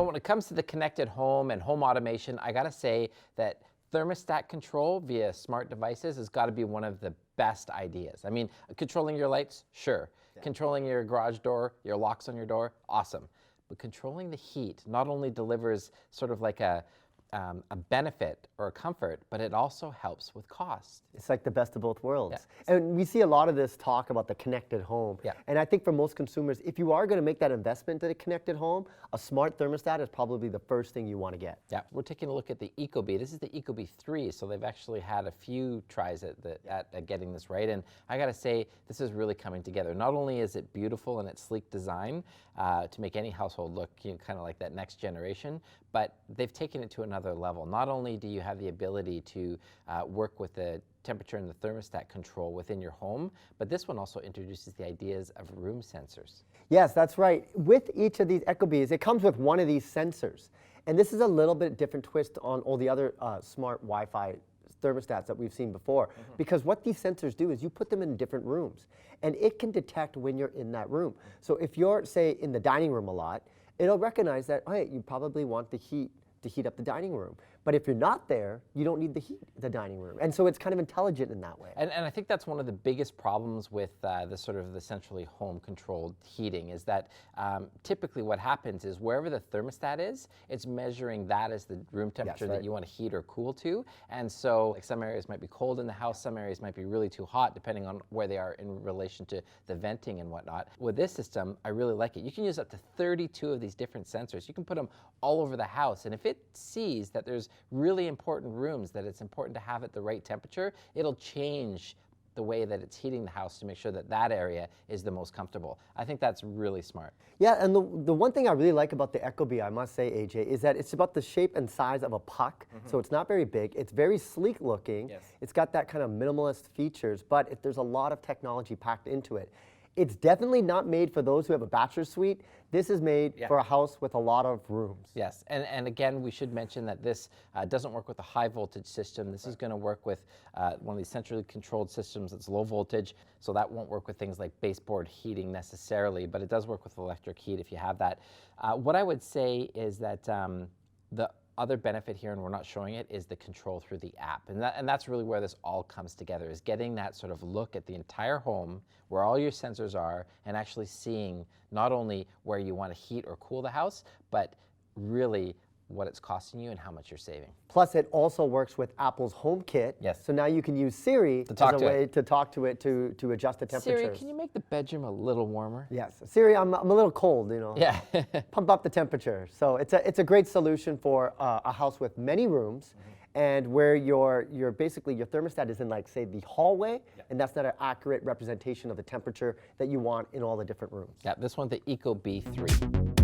when it comes to the connected home and home automation, I gotta say that thermostat control via smart devices has got to be one of the best ideas. I mean, controlling your lights, sure. Yeah. Controlling your garage door, your locks on your door, awesome. But controlling the heat not only delivers sort of like a benefit or a comfort, but it also helps with cost. It's like the best of both worlds. Yeah. And we see a lot of this talk about the connected home. Yeah. And I think for most consumers, if you are going to make that investment in a connected home, a smart thermostat is probably the first thing you want to get. Yeah, we're taking a look at the ecobee. This is the ecobee 3, so they've actually had a few tries at getting this right. And I got to say, this is really coming together. Not only is it beautiful in its sleek design to make any household look kind of like that next generation, but they've taken it to another level. Not only do you have the ability to work with the temperature and the thermostat control within your home, but this one also introduces the ideas of room sensors. Yes, that's right. With each of these ecobees, it comes with one of these sensors. And this is a little bit different twist on all the other smart Wi-Fi thermostats that we've seen before. Because what these sensors do is you put them in different rooms, and it can detect when you're in that room. So if you're, say, in the dining room a lot, it'll recognize that, hey, you probably want the heat to heat up the dining room. But if you're not there, you don't need the dining room. And so it's kind of intelligent in that way. And I think that's one of the biggest problems with the sort of the centrally home controlled heating is that typically what happens is wherever the thermostat is, it's measuring that as the room temperature that you want to heat or cool to. And so like some areas might be cold in the house, some areas might be really too hot depending on where they are in relation to the venting and whatnot. With this system, I really like it. You can use up to 32 of these different sensors. You can put them all over the house. And if it sees that there's really important rooms that it's important to have at the right temperature, it'll change the way that it's heating the house to make sure that that area is the most comfortable. I think that's really smart. Yeah, and the one thing I really like about the ecobee, I must say, AJ, is that it's about the shape and size of a puck. So it's not very big. It's very sleek looking. Yes. It's got that kind of minimalist features, but there's a lot of technology packed into it. It's definitely not made for those who have a bachelor suite. This is made for a house with a lot of rooms. Yes, and again, we should mention that this doesn't work with a high voltage system. This is going to work with one of these centrally controlled systems that's low voltage, so that won't work with things like baseboard heating necessarily, but it does work with electric heat if you have that. What I would say is that the other benefit here, and we're not showing it, is the control through the app. And that's really where this all comes together, is getting that sort of look at the entire home, where all your sensors are, and actually seeing not only where you want to heat or cool the house, but really what it's costing you and how much you're saving. Plus, it also works with Apple's HomeKit. Yes. So now you can use Siri as a way to talk to it to adjust the temperatures. Siri, can you make the bedroom a little warmer? Yes. Siri, I'm a little cold, you know. Yeah. Pump up the temperature. So it's a great solution for a house with many rooms, and where your basically your thermostat is in, like, say, the hallway, and that's not an accurate representation of the temperature that you want in all the different rooms. Yeah, this one's the ecobee 3.